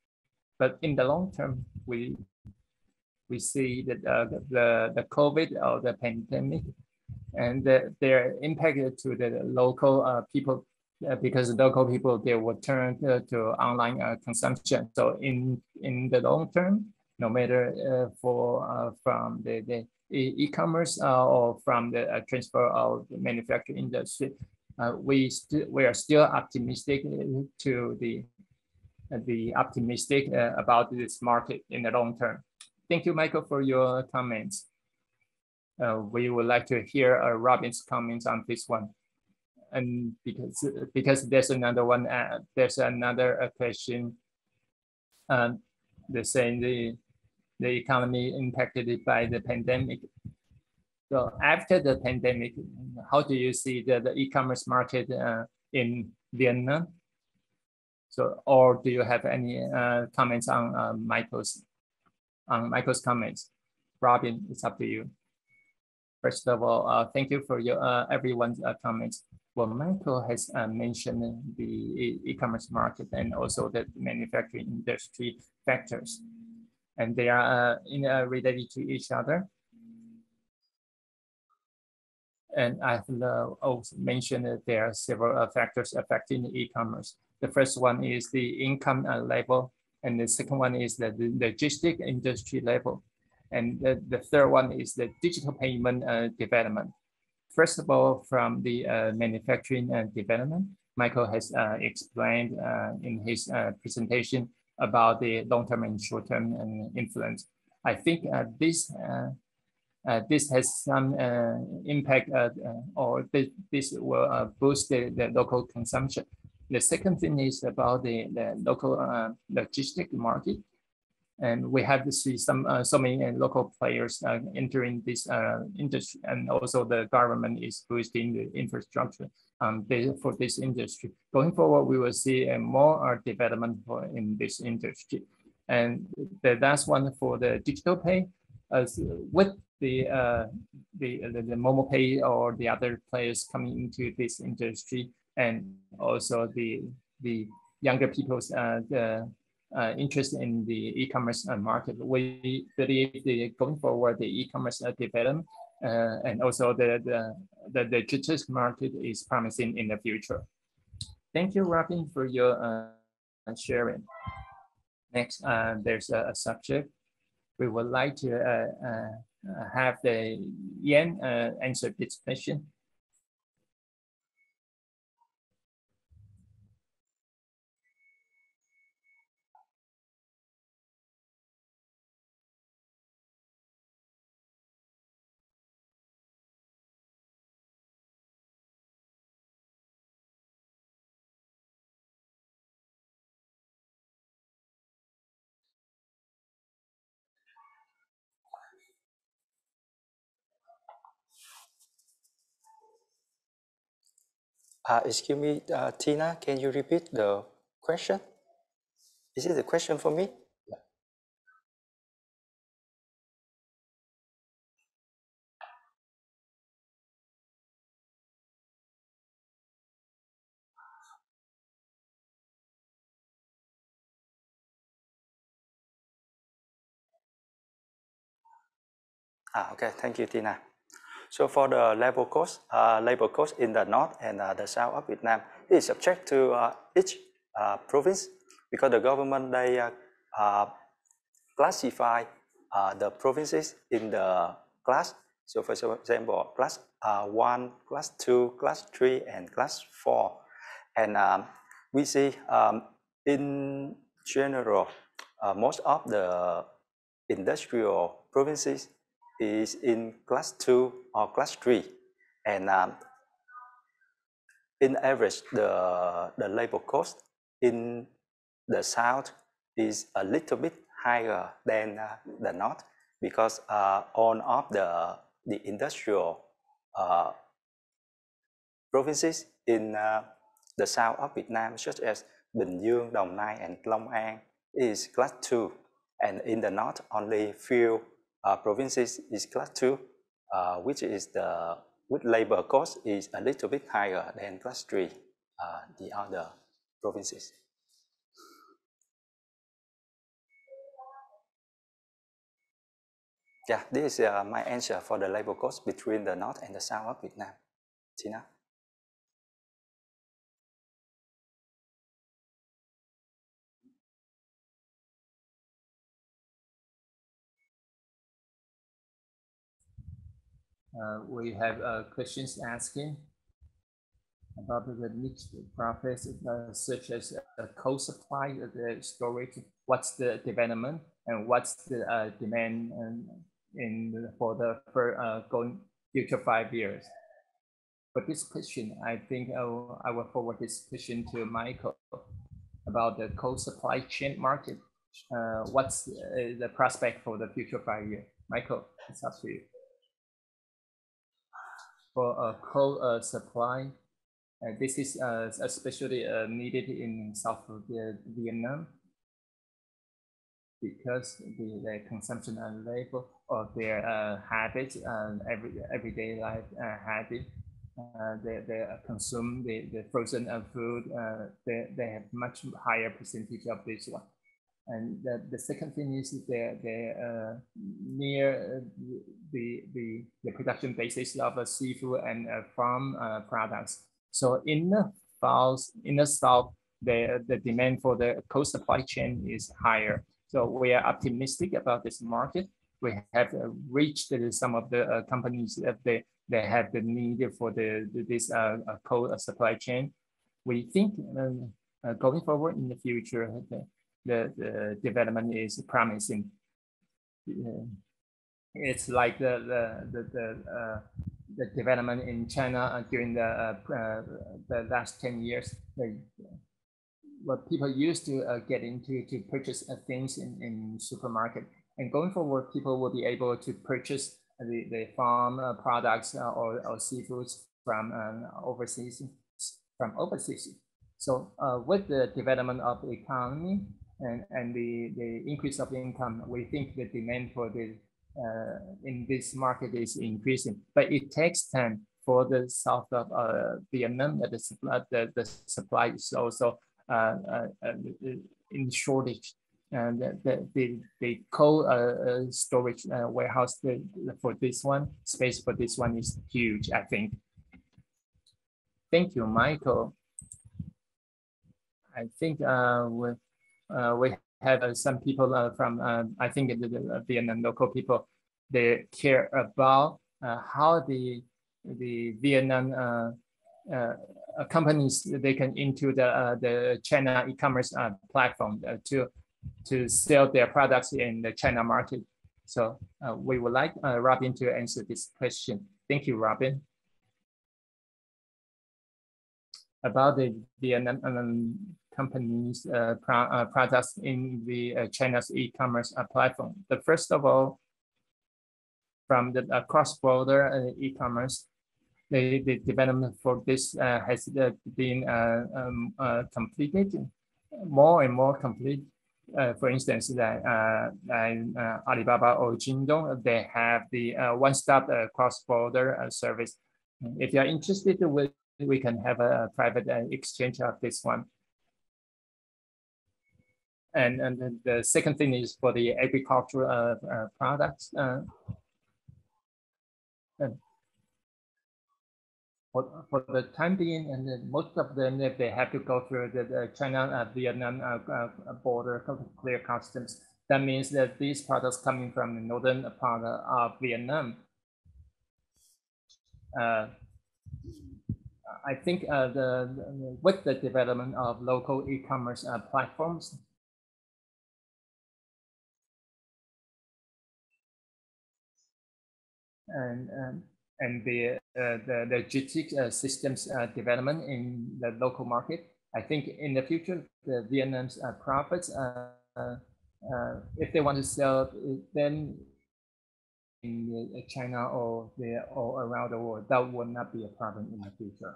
But in the long term, we see that the COVID or the pandemic, and they're impacted to the local people, because local people, they will turn to online consumption. So in the long term, no matter from the e-commerce or from the transfer of the manufacturing industry, we are still optimistic optimistic about this market in the long term. Thank you, Michael, for your comments. We would like to hear Robin's comments on this one, and because there's another one. There's another question. They're saying the economy impacted by the pandemic. So after the pandemic, how do you see the e-commerce market in Vietnam? So, or do you have any comments on Michael's comments? Robin, it's up to you. First of all, thank you for your everyone's comments. Well, Michael has mentioned the e-commerce market and also the manufacturing industry factors, and they are related to each other. And I've also mentioned that there are several factors affecting e-commerce. The first one is the income level, and the second one is the logistic industry level. And the third one is the digital payment development. First of all, from the manufacturing development, Michael has explained in his presentation about the long-term and short-term influence. I think this has some impact, or this will boost the local consumption. The second thing is about the local logistic market. And we have to see so many local players entering this industry, and also the government is boosting the infrastructure for this industry. Going forward, we will see more development in this industry. And the last one for the digital pay, with the Momo Pay or the other players coming into this industry, and also the younger people's interest in the e-commerce market. We believe going forward, the e-commerce development and also the digital market is promising in the future. Thank you, Robin, for your sharing. Next, there's a subject. We would like to have the Yan answer this question. Excuse me, Tina, can you repeat the question? Is it a question for me? Okay, thank you, Tina. So for the labor cost in the north and the south of Vietnam is subject to each province, because the government they classify the provinces in the class. So for example, class 1, class 2, class 3, and class 4. And we see in general, most of the industrial provinces is in class 2 or class 3. And in average, the labor cost in the south is a little bit higher than the north, because all of the industrial provinces in the south of Vietnam, such as Bình Dương, Đồng Nai, and Long An, is class 2, and in the north only few provinces is class 2, which is with labor cost is a little bit higher than class 3, the other provinces. Yeah, this is my answer for the labor cost between the north and the south of Vietnam. Tina? We have questions asking about the niche process, such as coal supply, the storage. What's the development and what's the demand for the going future 5 years? For this question, I think I will forward this question to Michael about the coal supply chain market. What's the prospect for the future 5 years? Michael, it's up to you. For coal supply, this is especially needed in South Vietnam, because the consumption and labor of their habits and everyday life habit, they consume the frozen food. They have much higher percentage of this one. And the second thing is they're near the production basis of seafood and farm products. So in the south, the demand for the coal supply chain is higher. So we are optimistic about this market. We have reached some of the companies that they have the need for this coal supply chain. We think going forward in the future, the development is promising. It's like the development in China during the last 10 years. What people used to get into to purchase things in supermarket, and going forward, people will be able to purchase the farm products or seafoods from overseas. So with the development of the economy and the increase of income, we think the demand for the in this market is increasing, but it takes time for the south of Vietnam that the supply is also in shortage, and the coal storage warehouse for this one, space for this one is huge, I think. Thank you, Michael. I think we have some people from, I think the Vietnam local people, they care about how the Vietnam companies, they can into the China e-commerce platform to sell their products in the China market. So we would like Robin to answer this question. Thank you, Robin. About the Vietnam companies' products in the China's e-commerce platform. The first of all, from the cross-border e-commerce, the development for this has been completed, more and more complete. For instance, Alibaba or Jingdong, they have the one-stop cross-border service. If you are interested, we can have a private exchange of this one. And the second thing is for the agricultural products. for the time being, and most of them, if they have to go through the China-Vietnam border clear customs, that means that these products coming from the northern part of Vietnam. I think with the development of local e-commerce platforms, and the logistics systems development in the local market, I think in the future, the Vietnam's profits, if they want to sell them in China or around the world, that will not be a problem in the future.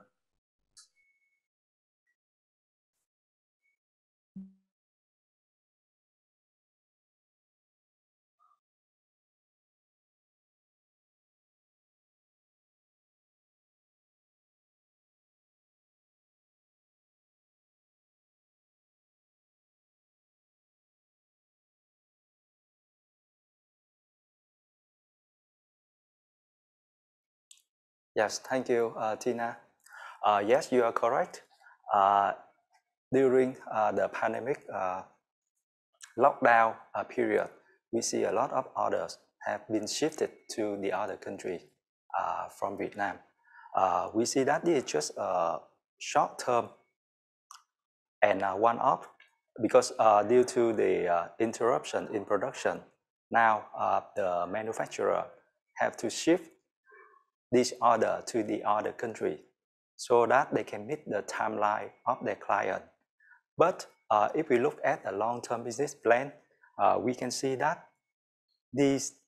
Yes, thank you, Tina. Yes, you are correct. During the pandemic lockdown period, we see a lot of orders have been shifted to the other country from Vietnam. We see that this is just a short term and one-off, because due to the interruption in production, now the manufacturer have to shift this order to the other country so that they can meet the timeline of their client. But if we look at the long-term business plan, we can see that these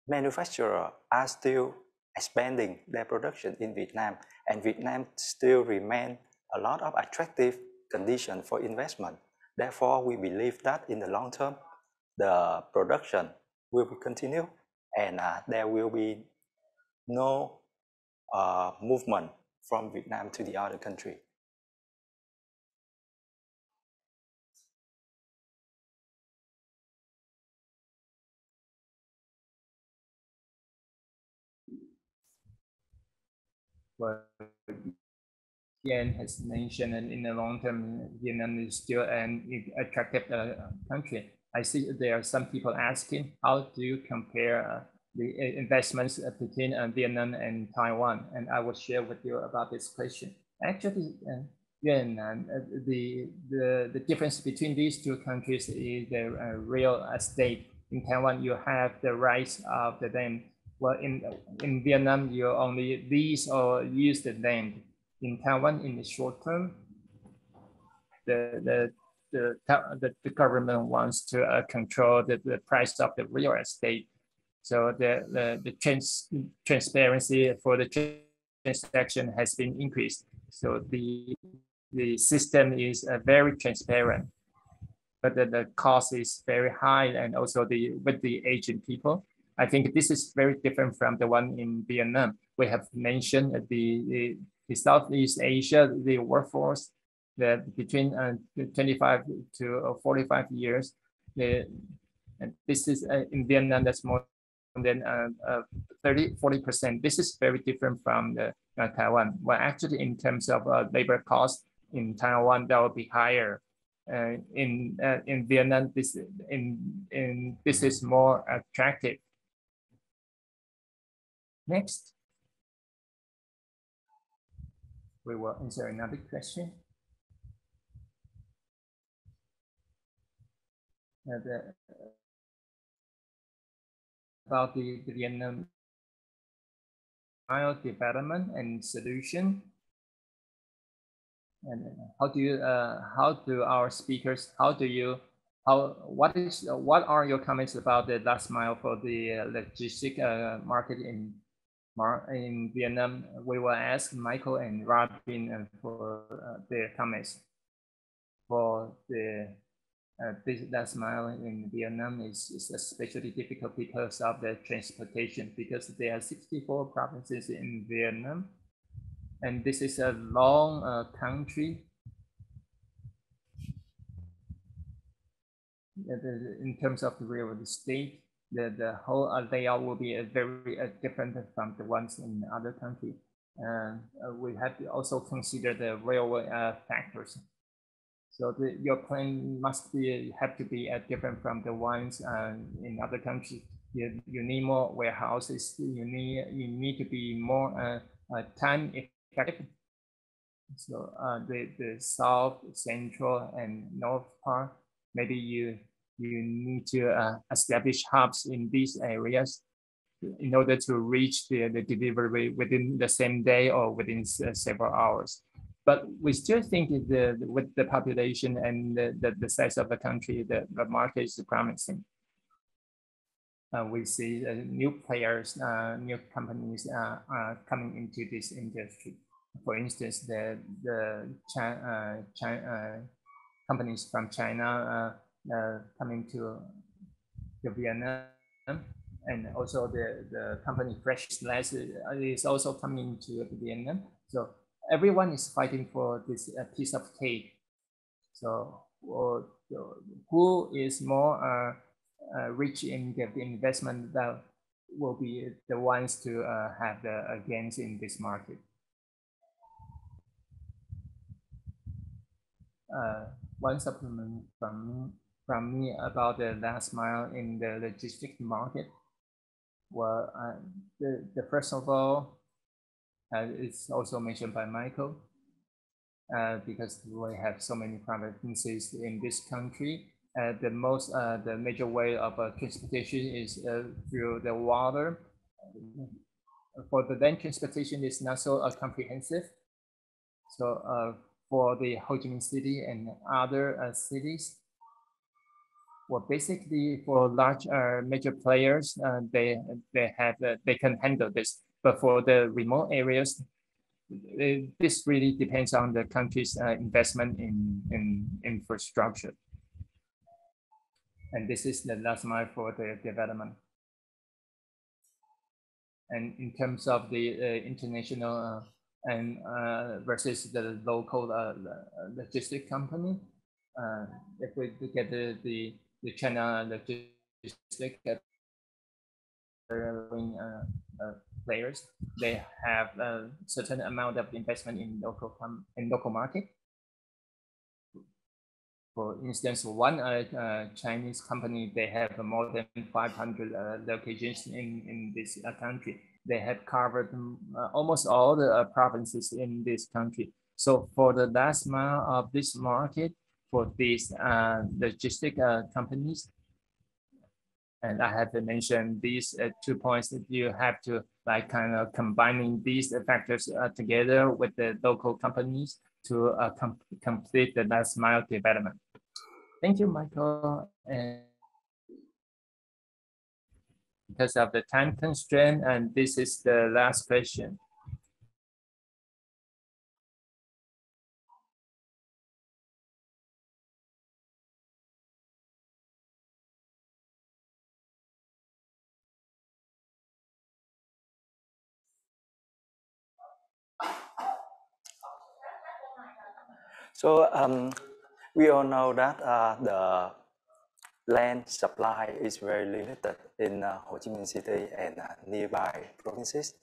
manufacturers are still expanding their production in Vietnam, and Vietnam still remain a lot of attractive condition for investment. Therefore, we believe that in the long term, the production will continue, and there will be no movement from Vietnam to the other country. But Ian has mentioned, and in the long term, Vietnam is still an attractive country. I see there are some people asking, how do you compare the investments between Vietnam and Taiwan? And I will share with you about this question. Actually, the difference between these two countries is the real estate. In Taiwan, you have the rights of the land. Well, in Vietnam, you only lease or use the land. In Taiwan, in the short term, the government wants to control the price of the real estate. So the transparency for the transaction has been increased. So the system is very transparent, but the cost is very high, and also with the aging people. I think this is very different from the one in Vietnam. We have mentioned the Southeast Asia, the workforce that between 25 to 45 years. And this is in Vietnam, that's more than 40%. This is very different from the Taiwan. Well, actually, in terms of labor cost in Taiwan, that will be higher. In Vietnam, this is more attractive. Next, we will answer another question. About the Vietnam development and solution. And what are your comments about the last mile for the logistic market in Vietnam? We will ask Michael and Robin for their comments. For the this last mile in Vietnam is especially difficult because of the transportation, because there are 64 provinces in Vietnam, and this is a long country. In terms of the real estate, the whole layout will be very different from the ones in other countries. we have to also consider the railway factors. So your plan must have to be different from the ones in other countries. You need more warehouses. You need to be more time effective. So the south, central, and north part, maybe you need to establish hubs in these areas in order to reach the delivery within the same day or within several hours. But we still think with the population and the size of the country, the market is promising. We see new players, new companies coming into this industry. For instance, the companies from China coming to Vietnam, and also the company Fresh Slice is also coming to Vietnam. So everyone is fighting for this piece of cake. So who is more rich in the investment that will be the ones to have the gains in this market. One supplement from me about the last mile in the logistics market. Well, the first of all, it's also mentioned by Michael, because we have so many provinces in this country. The major way of transportation is through the water. For the land transportation, is not so comprehensive. So for the Ho Chi Minh City and other cities, well, basically for large major players, they can handle this. But for the remote areas, this really depends on the country's investment in infrastructure. And this is the last mile for the development. And in terms of the international and versus the local logistic company, if we look at the China logistic players, they have a certain amount of investment in local market. For instance, one Chinese company, they have more than 500 locations in this country. They have covered almost all the provinces in this country. So for the last mile of this market, for these logistic companies, and I have to mention these 2 points that you have to like kind of combining these factors together with the local companies to complete the last mile development. Thank you, Michael. And because of the time constraint, and this is the last question. So we all know that the land supply is very limited in Ho Chi Minh City and nearby provinces.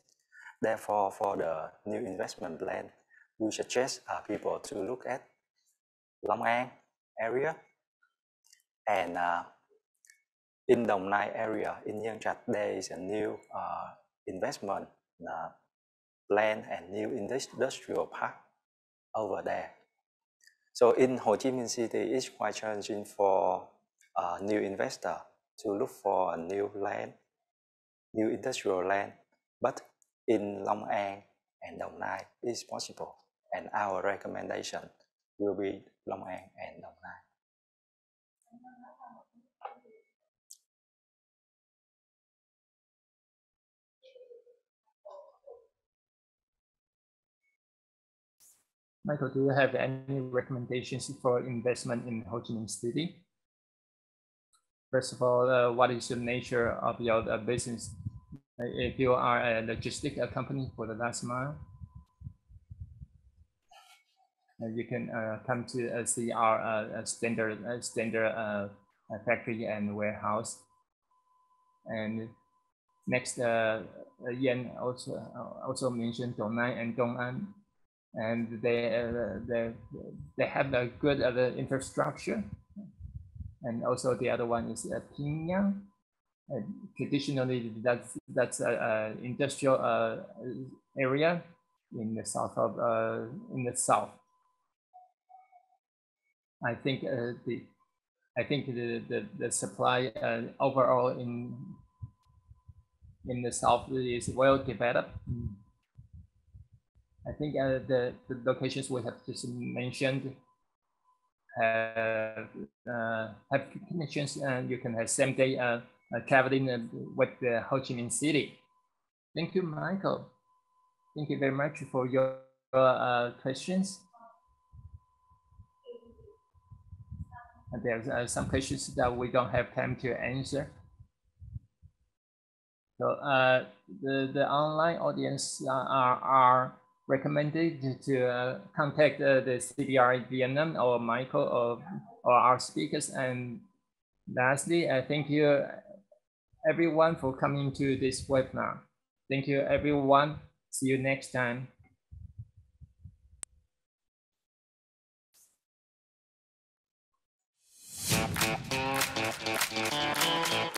Therefore, for the new investment plan, we suggest people to look at Long An area and in Dong Nai area, in Nhân Trạch, there is a new investment plan and new industrial park over there. So in Ho Chi Minh City, it's quite challenging for a new investor to look for a new land, new industrial land. But in Long An and Dong Nai, it's possible. And our recommendation will be Long An and Dong Nai. Michael, do you have any recommendations for investment in Ho Chi Minh City? First of all, what is the nature of your business? If you are a logistic company for the last mile, you can come to see our standard factory and warehouse. And Next, Yan also mentioned Dongnan and Dong'an, and they have a good infrastructure. And also the other one is Pingyang. Traditionally, that's an industrial area in the south of I think the supply overall in the south is well developed. I think the locations we have just mentioned have connections, and you can have same day traveling with the Ho Chi Minh City. Thank you, Michael. Thank you very much for your questions. And there's some questions that we don't have time to answer. So the online audience are recommended to contact the Cbre Vietnam or Michael or our speakers. And lastly, thank you everyone for coming to this webinar. Thank you everyone. See you next time.